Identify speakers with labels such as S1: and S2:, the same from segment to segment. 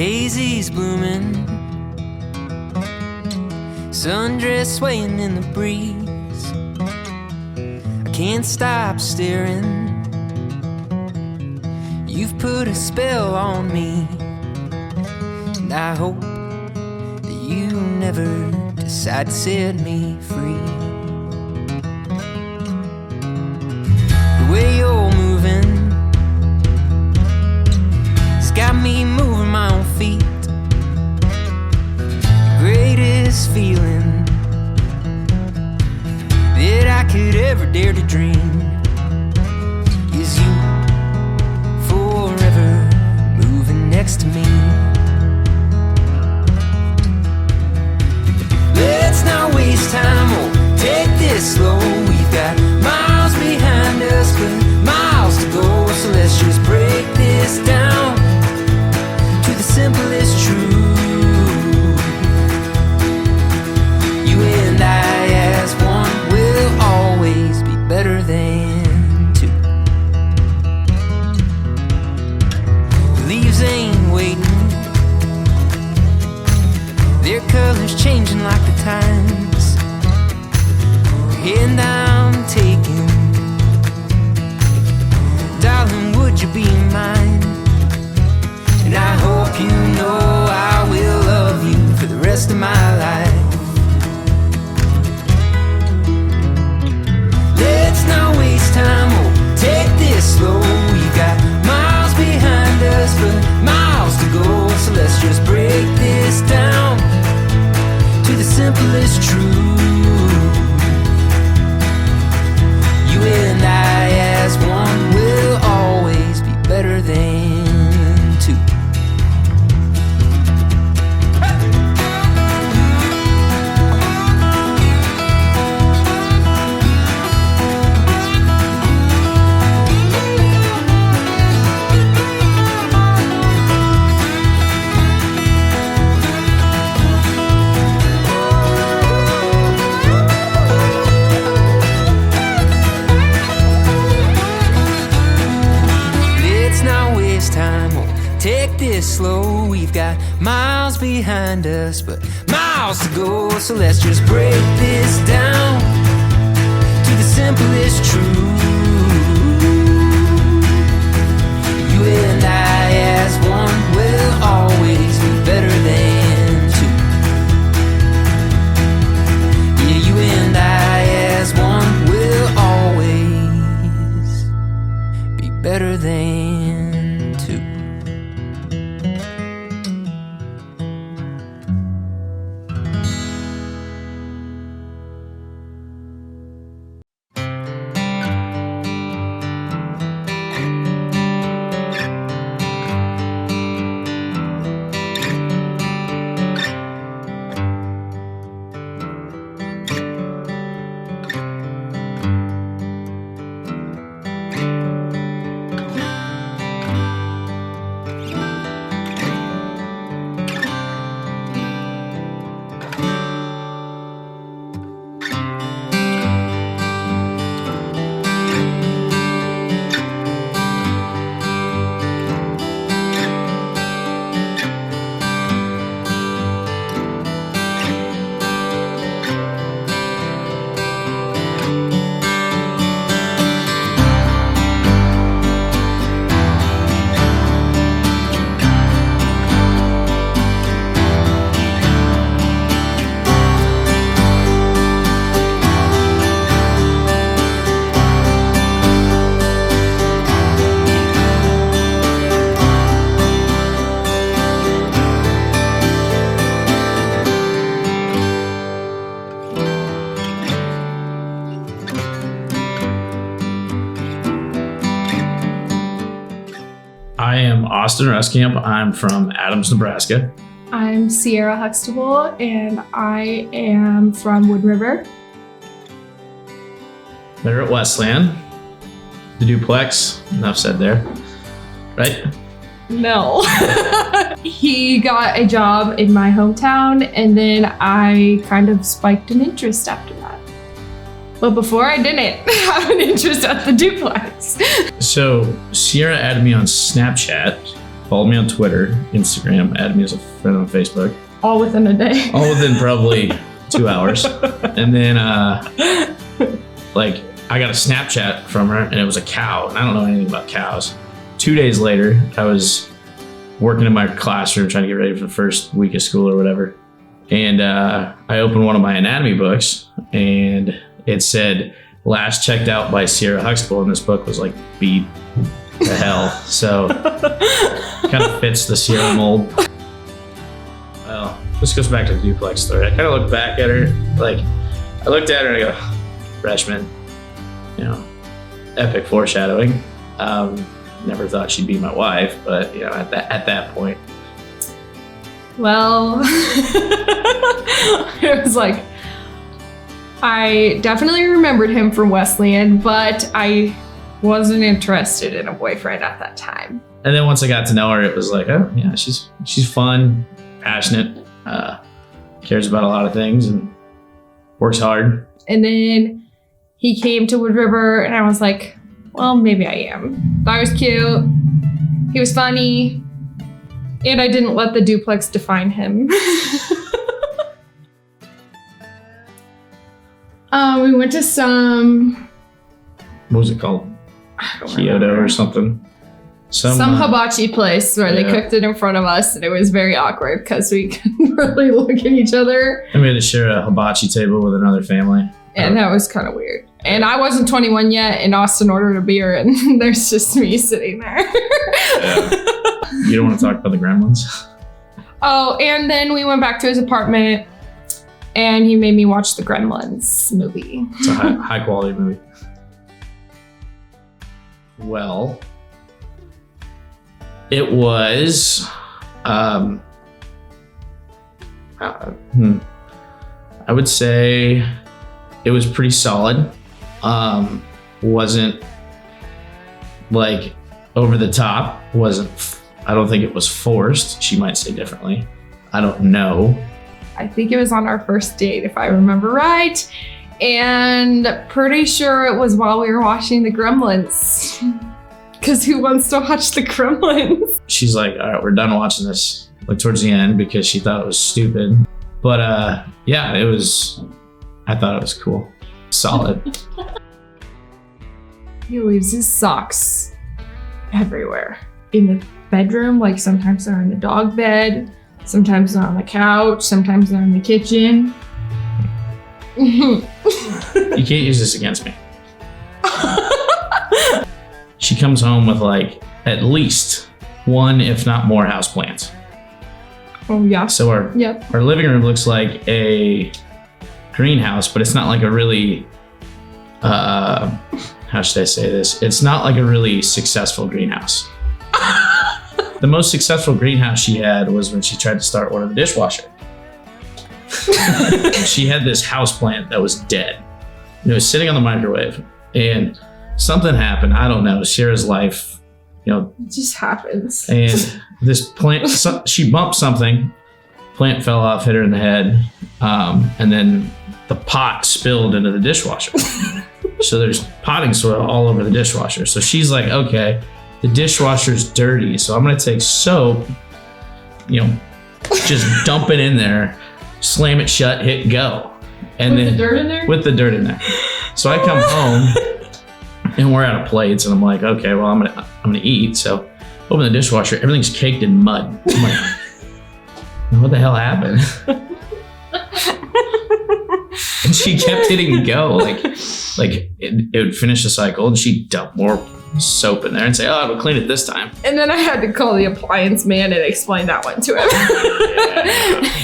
S1: daisies blooming, sundress swaying in the breeze. I can't stop staring. You've put a spell on me, and I hope that you never decide to set me free. The way you're moving, it's got me moving my own feet. The greatest feeling that I could ever dare to dream is you forever moving next to me. Let's not waste time, we'll take this slow. We've got miles behind us, but miles to go. So let's just break this down to the simplest truth. You and I as one will always be better than two. The leaves ain't waiting, their colors changing like the times. And I'm taking, darling, would you be mine? And I hope you know I will love you for the rest of my life. Let's not waste time, we'll take this slow. We've got miles behind us, but miles to go. So let's just break this down to the simplest truth. You and I as one will always be better than two. Take this slow, we've got miles behind us, but miles to go. So let's just break this down to the simplest truth. You and I as one will always be better than two. Yeah, you and I as one will always be better than two.
S2: I am Austin Ruskamp. I'm from Adams, Nebraska.
S3: I'm Sierra Huxtable, and I am from Wood River.
S2: They're at Westland, the duplex. Enough said there, right?
S3: No. He got a job in my hometown, and then I kind of spiked an interest after that. But before I didn't have an interest at the duplex.
S2: So Sierra added me on Snapchat followed me on Twitter, Instagram, added me as a friend on Facebook.
S3: All within a day.
S2: All within probably 2 hours. And then, like, I got a Snapchat from her, and it was a cow, and I don't know anything about cows. 2 days later, I was working in my classroom trying to get ready for the first week of school or whatever. And I opened one of my anatomy books, and it said, last checked out by Sierra Huxtable, and this book was like beat to hell. So kind of fits the Sierra mold. Well, this goes back to the duplex story. I kind of look back at her, like, I looked at her and I go, freshman, you know, epic foreshadowing. Never thought she'd be my wife, but you know, at that point.
S3: Well, it was like, I definitely remembered him from Wesleyan, but I wasn't interested in a boyfriend at that time.
S2: And then once I got to know her, it was like, oh yeah, she's fun, passionate, cares about a lot of things, and works hard.
S3: And then he came to Wood River, and I was like, well, maybe I am. Thought he was cute. He was funny. And I didn't let the duplex define him. We went to some...
S2: What was it called? Kyoto or something.
S3: Some hibachi place where they cooked it in front of us, and it was very awkward because we couldn't really look at each other.
S2: And we had to share a hibachi table with another family.
S3: And that was kind of weird. And I wasn't 21 yet, and Austin ordered a beer, and there's just me sitting there.
S2: Yeah. You don't want to talk about the gremlins?
S3: Oh, and then we went back to his apartment, and he made me watch the Gremlins movie.
S2: It's a high quality movie. Well, it was, I would say it was pretty solid. Wasn't like over the top. I don't think it was forced. She might say differently. I don't know.
S3: I think it was on our first date, if I remember right. And pretty sure it was while we were watching the Gremlins. Because who wants to watch the Gremlins?
S2: She's like, all right, we're done watching this, like towards the end, because she thought it was stupid. But yeah, I thought it was cool. Solid.
S3: He leaves his socks everywhere. In the bedroom, like sometimes they're in the dog bed, sometimes they're on the couch, sometimes they're in the kitchen.
S2: You can't use this against me. She comes home with like at least one, if not more, houseplants.
S3: Oh yeah.
S2: So our living room looks like a greenhouse, but it's not like a really how should I say this? It's not like a really successful greenhouse. The most successful greenhouse she had was when she tried to start one of the dishwasher. She had this house plant that was dead. It was sitting on the microwave, and something happened. I don't know. Sierra's life,
S3: it just happens.
S2: And this plant, she bumped something. Plant fell off, hit her in the head, and then the pot spilled into the dishwasher. So there's potting soil all over the dishwasher. So she's like, okay, the dishwasher's dirty, so I'm gonna take soap, just dump it in there, slam it shut, hit go. And
S3: with the dirt in there?
S2: With the dirt in there. So I come home and we're out of plates, and I'm like, okay, well, I'm gonna eat. So open the dishwasher, everything's caked in mud. I'm like, what the hell happened? And she kept hitting go, like it would finish the cycle, and she'd dump more soap in there and say, oh, it'll clean it this time.
S3: And then I had to call the appliance man and explain that one to him.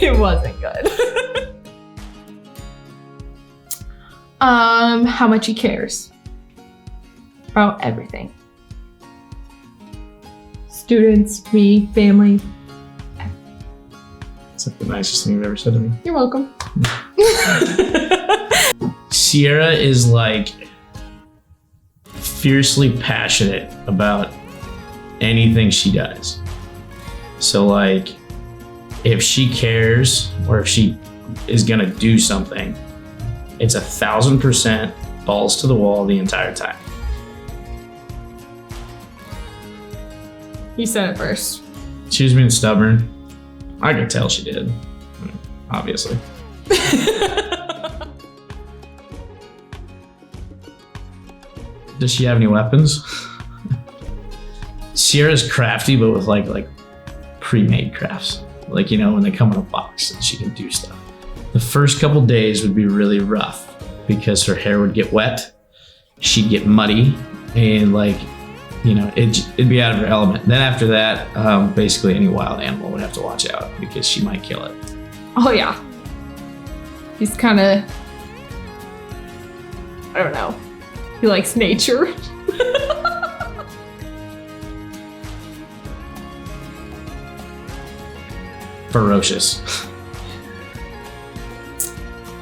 S3: It wasn't good. How much he cares about everything. Students, me, family.
S2: It's like the nicest thing you've ever said to me.
S3: You're welcome.
S2: Sierra is like fiercely passionate about anything she does. So like, if she cares or if she is gonna do something, it's 1,000% balls to the wall the entire time.
S3: You said it first.
S2: She was being stubborn. I could tell she did, obviously. Does she have any weapons? Sierra's crafty, but with like pre-made crafts. Like, you know, when they come in a box and she can do stuff. The first couple days would be really rough because her hair would get wet. She'd get muddy and like, you know, it'd be out of her element. Then after that, basically any wild animal would have to watch out because she might kill it.
S3: Oh yeah. He's kind of, I don't know. He likes nature.
S2: Ferocious.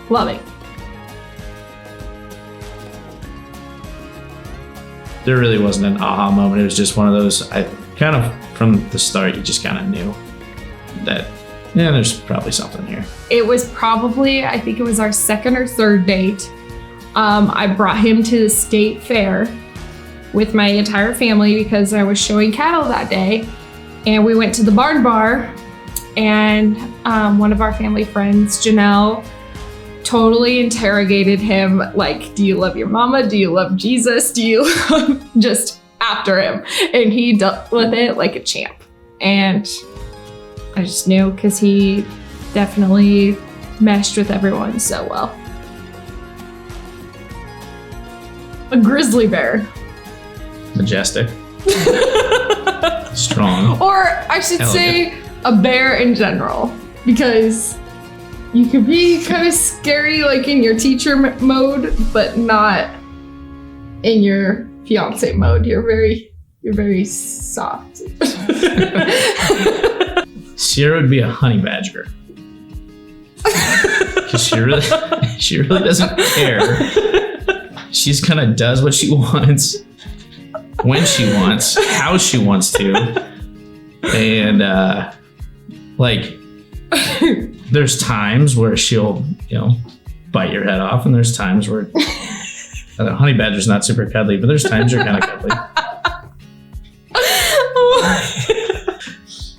S3: Love it.
S2: There really wasn't an aha moment. It was just one of those, I kind of, from the start, you just kind of knew that, yeah, there's probably something here.
S3: It was probably, I think it was our second or third date. I brought him to the state fair with my entire family because I was showing cattle that day. And we went to the barn bar, and one of our family friends, Janelle, totally interrogated him, like, do you love your mama? Do you love Jesus? Do you just after him? And he dealt with it like a champ. And I just knew because he definitely meshed with everyone so well. A grizzly bear.
S2: Majestic. Strong.
S3: Or I should say a bear in general, because you could be kind of scary like in your teacher mode, but not in your fiance mode. You're very soft.
S2: Sierra would be a honey badger. Because she really doesn't care. She just kind of does what she wants, when she wants, how she wants to. And like, there's times where she'll, you know, bite your head off, and there's times where honey badger's not super cuddly, but there's times you're kind of cuddly.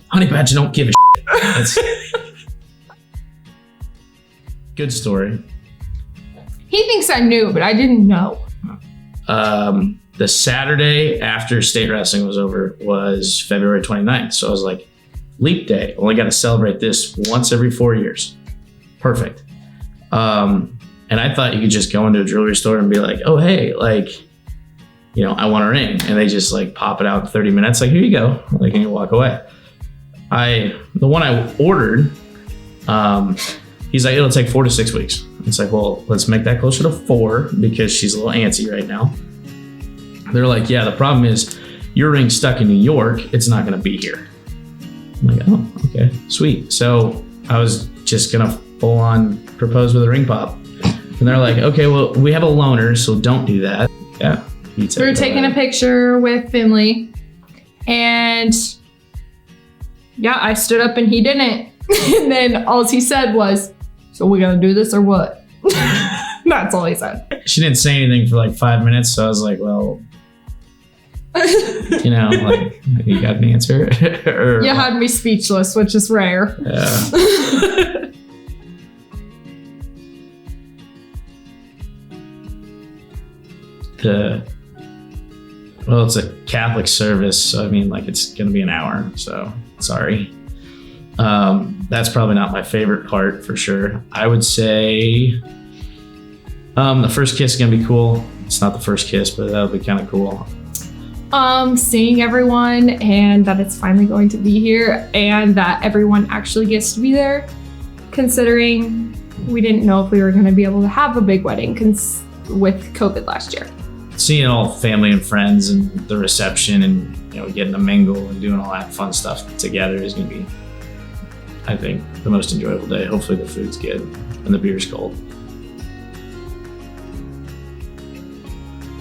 S2: Honey badger don't give a shit. That's good story.
S3: He thinks I knew, but I didn't know.
S2: The Saturday after state wrestling was over was February 29th. So I was like, leap day. Only got to celebrate this once every 4 years. Perfect. And I thought you could just go into a jewelry store and be like, oh, hey, like, you know, I want a ring. And they just like pop it out in 30 minutes. Like, here you go. Like, and you walk away. The one I ordered, he's like, it'll take 4 to 6 weeks. It's like, well, let's make that closer to 4 because she's a little antsy right now. They're like, yeah, the problem is your ring's stuck in New York. It's not going to be here. I'm like, oh, okay, sweet. So I was just going to full on propose with a ring pop. And they're like, okay, well, we have a loaner, so don't do that. Yeah.
S3: We were taking a picture with Finley, and yeah, I stood up and he didn't. And then all he said was, so we gonna do this or what? That's all he said.
S2: She didn't say anything for like 5 minutes, so I was like, well, you know, like, you got an answer? Or,
S3: you had me speechless, which is rare.
S2: Yeah. Well, it's a Catholic service, so I mean, like, it's gonna be an hour, so sorry. That's probably not my favorite part for sure. I would say the first kiss is gonna be cool. It's not the first kiss, but that'll be kind of cool.
S3: Seeing everyone, and that it's finally going to be here, and that everyone actually gets to be there, considering we didn't know if we were going to be able to have a big wedding with COVID last year.
S2: Seeing all family and friends and the reception and, you know, getting to mingle and doing all that fun stuff together is going to be, I think, the most enjoyable day. Hopefully the food's good and the beer's cold.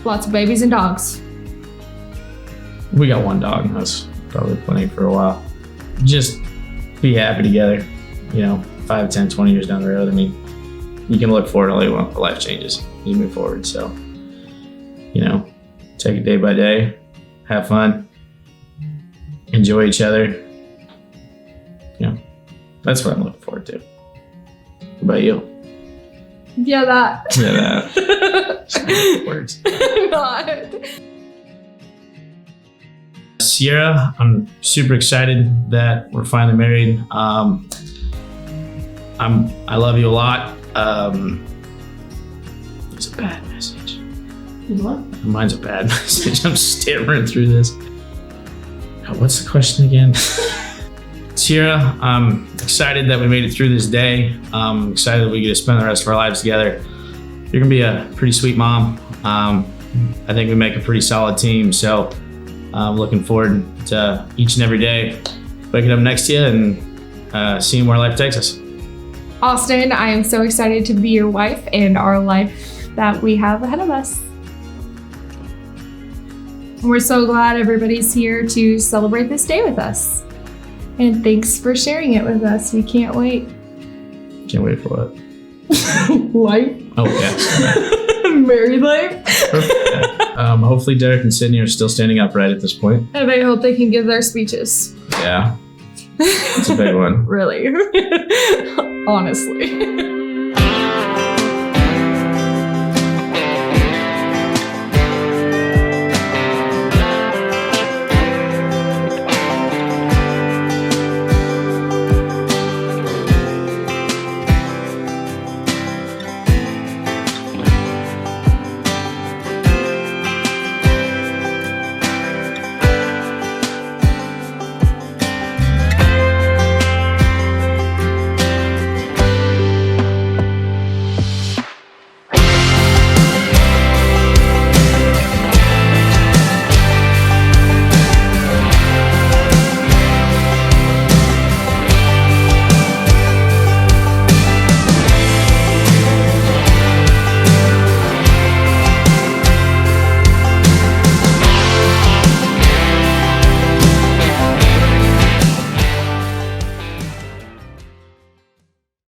S3: Lots of babies and dogs.
S2: We got one dog. That's probably plenty for a while. Just be happy together. You know, 5, 10, 20 years down the road. I mean, you can look forward only when life changes. You move forward. So, you know, take it day by day. Have fun. Enjoy each other. That's what I'm looking forward to. What about you?
S3: Yeah, that.
S2: Yeah, that. Words.
S3: Not.
S2: Sierra, I'm super excited that we're finally married. I love you a lot. It's a bad message.
S3: What?
S2: Mine's a bad message. I'm stammering through this. What's the question again? Sierra, I'm excited that we made it through this day. I'm excited that we get to spend the rest of our lives together. You're gonna be a pretty sweet mom. I think we make a pretty solid team. So I'm looking forward to each and every day waking up next to you and seeing where life takes us.
S3: Austin, I am so excited to be your wife and our life that we have ahead of us. We're so glad everybody's here to celebrate this day with us. And thanks for sharing it with us. We can't wait.
S2: Can't wait for what?
S3: Life.
S2: Oh, yeah.
S3: Married life.
S2: Yeah. Hopefully Derek and Sydney are still standing upright at this point.
S3: And I hope they can give their speeches.
S2: Yeah. It's a big one.
S3: Really. Honestly.